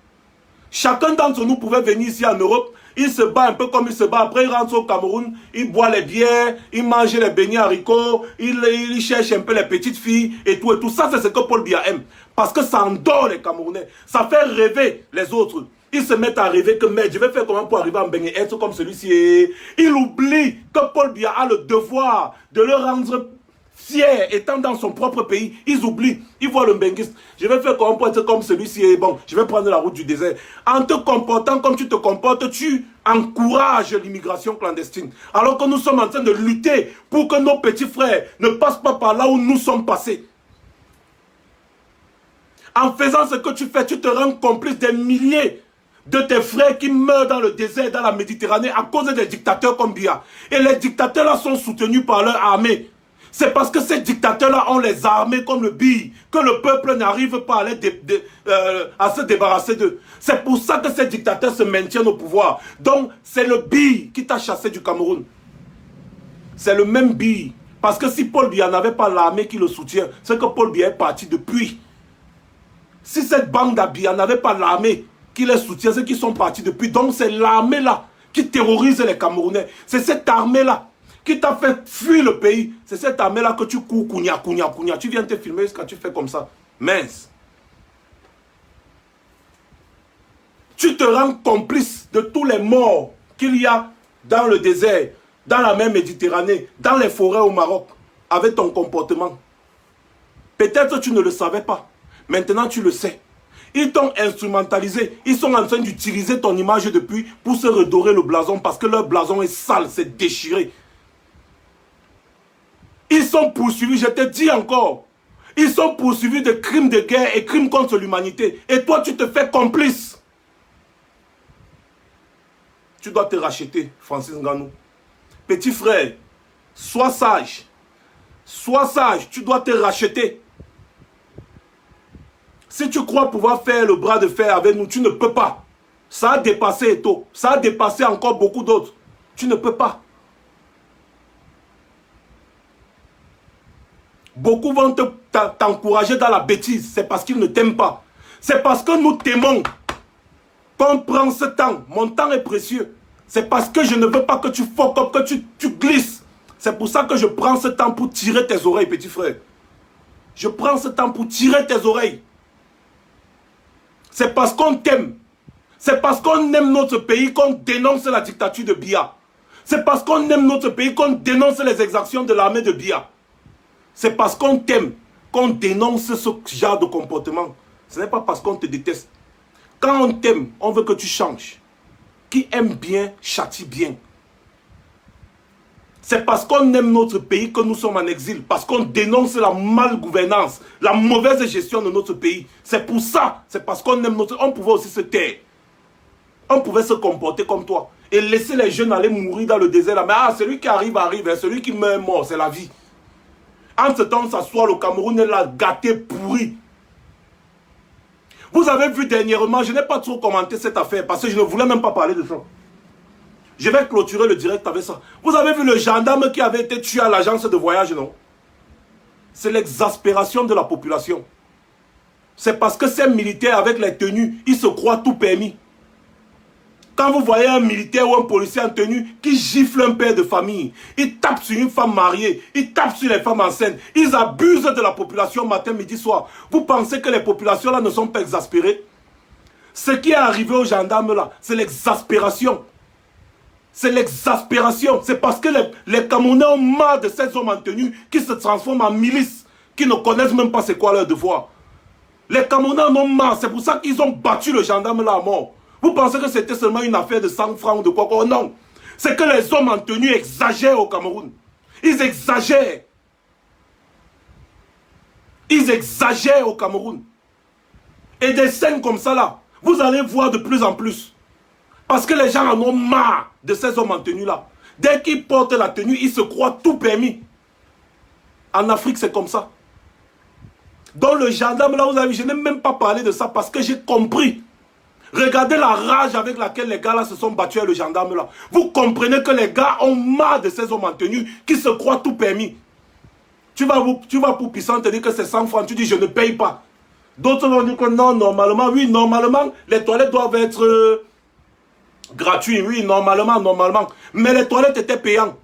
Chacun d'entre nous pouvait venir ici en Europe, il se bat un peu comme il se bat. Après il rentre au Cameroun, il boit les bières, il mange les beignets haricots, il cherche un peu les petites filles et tout et tout. Ça c'est ce que Paul Biya aime. Parce que ça endort les Camerounais. Ça fait rêver les autres. Ils se mettent à rêver que merde, je vais faire comment pour arriver à Mbengui, être comme celui-ci. Il oublie que Paul Biya a le devoir de le rendre fier, étant dans son propre pays. Ils oublient, ils voient le Mbenguiste. Je vais faire comment pour être comme celui-ci. Bon, je vais prendre la route du désert. En te comportant comme tu te comportes, tu encourages l'immigration clandestine. Alors que nous sommes en train de lutter pour que nos petits frères ne passent pas par là où nous sommes passés. En faisant ce que tu fais, tu te rends complice des milliers de tes frères qui meurent dans le désert, dans la Méditerranée, à cause des dictateurs comme Biya. Et les dictateurs-là sont soutenus par leur armée. C'est parce que ces dictateurs-là ont les armées comme le BI, que le peuple n'arrive pas à se débarrasser d'eux. C'est pour ça que ces dictateurs se maintiennent au pouvoir. Donc, c'est le BI qui t'a chassé du Cameroun. C'est le même BI Parce que si Paul Biya n'avait pas l'armée qui le soutient, c'est que Paul Biya est parti depuis. Si cette bande d'Abia n'avait pas l'armée qui les soutient, c'est qu'ils sont partis depuis. Donc c'est l'armée là qui terrorise les Camerounais. C'est cette armée là qui t'a fait fuir le pays. C'est cette armée là que tu cours, kounia. Tu viens te filmer quand tu fais comme ça. Mince. Tu te rends complice de tous les morts qu'il y a dans le désert, dans la mer Méditerranée, dans les forêts au Maroc, avec ton comportement. Peut-être tu ne le savais pas. Maintenant tu le sais. Ils t'ont instrumentalisé. Ils sont en train d'utiliser ton image depuis pour se redorer le blason parce que leur blason est sale, c'est déchiré. Ils sont poursuivis, je te dis encore. Ils sont poursuivis de crimes de guerre et crimes contre l'humanité. Et toi tu te fais complice. Tu dois te racheter, Francis Ngannou. Petit frère, sois sage. Sois sage, tu dois te racheter. Si tu crois pouvoir faire le bras de fer avec nous, tu ne peux pas. Ça a dépassé Eto. Ça a dépassé encore beaucoup d'autres. Tu ne peux pas. Beaucoup vont t'encourager dans la bêtise. C'est parce qu'ils ne t'aiment pas. C'est parce que nous t'aimons qu'on prend ce temps. Mon temps est précieux. C'est parce que je ne veux pas que tu fuck up, que tu glisses. C'est pour ça que je prends ce temps pour tirer tes oreilles, petit frère. Je prends ce temps pour tirer tes oreilles. C'est parce qu'on t'aime. C'est parce qu'on aime notre pays qu'on dénonce la dictature de Biya. C'est parce qu'on aime notre pays qu'on dénonce les exactions de l'armée de Biya. C'est parce qu'on t'aime qu'on dénonce ce genre de comportement. Ce n'est pas parce qu'on te déteste. Quand on t'aime, on veut que tu changes. Qui aime bien, châtie bien. C'est parce qu'on aime notre pays que nous sommes en exil. Parce qu'on dénonce la malgouvernance, la mauvaise gestion de notre pays. C'est pour ça. C'est parce qu'on aime notre... On pouvait aussi se taire. On pouvait se comporter comme toi. Et laisser les jeunes aller mourir dans le désert. Là. Mais celui qui arrive, arrive. Et celui qui meurt, mort. C'est la vie. En ce temps, s'asseoir, le Cameroun est là, gâté, pourri. Vous avez vu dernièrement, je n'ai pas trop commenté cette affaire parce que je ne voulais même pas parler de ça. Je vais clôturer le direct avec ça. Vous avez vu le gendarme qui avait été tué à l'agence de voyage, non? C'est l'exaspération de la population. C'est parce que ces militaires avec les tenues, ils se croient tout permis. Quand vous voyez un militaire ou un policier en tenue qui gifle un père de famille, il tape sur une femme mariée, il tape sur les femmes enceintes, ils abusent de la population matin, midi, soir. Vous pensez que les populations là ne sont pas exaspérées? Ce qui est arrivé aux gendarmes là, c'est l'exaspération. C'est l'exaspération. C'est parce que les Camerounais ont marre de ces hommes en tenue qui se transforment en milices, qui ne connaissent même pas c'est quoi leur devoir. Les Camerounais en ont marre, c'est pour ça qu'ils ont battu le gendarme là à mort. Vous pensez que c'était seulement une affaire de 100 francs ou de quoi? Oh non. C'est que les hommes en tenue exagèrent au Cameroun. Ils exagèrent. Ils exagèrent au Cameroun. Et des scènes comme ça là, vous allez voir de plus en plus. Parce que les gens en ont marre de ces hommes en tenue là. Dès qu'ils portent la tenue, ils se croient tout permis. En Afrique, c'est comme ça. Donc le gendarme là, vous avez vu, je n'ai même pas parlé de ça parce que j'ai compris. Regardez la rage avec laquelle les gars là se sont battus avec le gendarme là. Vous comprenez que les gars ont marre de ces hommes en tenue qui se croient tout permis. Tu vas pour Puissant te dire que c'est 100 francs, tu dis je ne paye pas. D'autres vont dire que non, normalement, oui, normalement, les toilettes doivent être gratuites, oui, normalement. Mais les toilettes étaient payantes.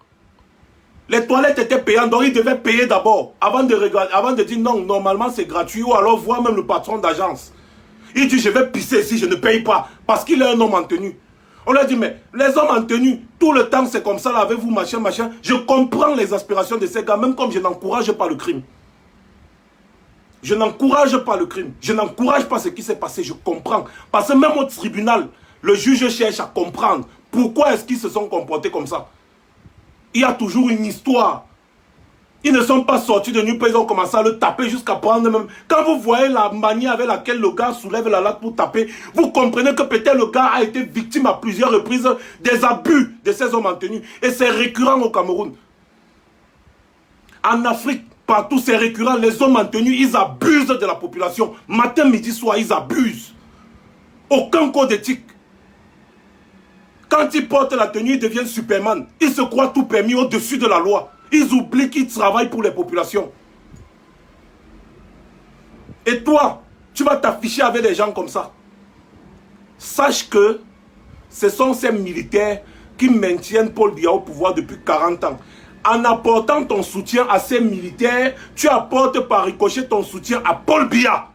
Les toilettes étaient payantes, donc ils devaient payer d'abord, avant de dire non, normalement c'est gratuit, ou alors voir même le patron d'agence. Il dit je vais pisser ici, je ne paye pas, parce qu'il est un homme en tenue. On lui a dit mais les hommes en tenue, tout le temps c'est comme ça, là, avec vous, machin. Je comprends les aspirations de ces gars, même comme je n'encourage pas le crime. Je n'encourage pas le crime. Je n'encourage pas ce qui s'est passé, je comprends. Parce que même au tribunal, le juge cherche à comprendre pourquoi est-ce qu'ils se sont comportés comme ça. Il y a toujours une histoire. Ils ne sont pas sortis de nulle part, ils ont commencé à le taper jusqu'à prendre même. Quand vous voyez la manière avec laquelle le gars soulève la latte pour taper, vous comprenez que peut-être le gars a été victime à plusieurs reprises des abus de ces hommes en tenue. Et c'est récurrent au Cameroun. En Afrique, partout c'est récurrent. Les hommes en tenue, ils abusent de la population. Matin, midi, soir, ils abusent. Aucun code éthique. Quand ils portent la tenue, ils deviennent Superman. Ils se croient tout permis au-dessus de la loi. Ils oublient qu'ils travaillent pour les populations. Et toi, tu vas t'afficher avec des gens comme ça. Sache que ce sont ces militaires qui maintiennent Paul Biya au pouvoir depuis 40 ans. En apportant ton soutien à ces militaires, tu apportes par ricochet ton soutien à Paul Biya.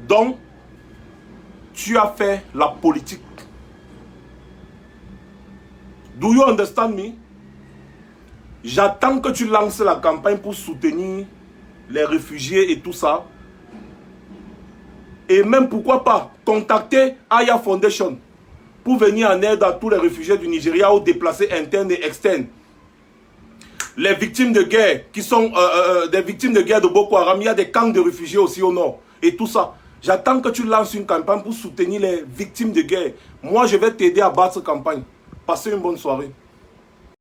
Donc, tu as fait la politique. Do you understand me? J'attends que tu lances la campagne pour soutenir les réfugiés et tout ça. Et même, pourquoi pas, contacter Aya Foundation pour venir en aide à tous les réfugiés du Nigeria ou déplacés internes et externes. Les victimes de guerre, qui sont des victimes de guerre de Boko Haram, il y a des camps de réfugiés aussi au nord. Et tout ça. J'attends que tu lances une campagne pour soutenir les victimes de guerre. Moi, je vais t'aider à battre cette campagne. Passez une bonne soirée.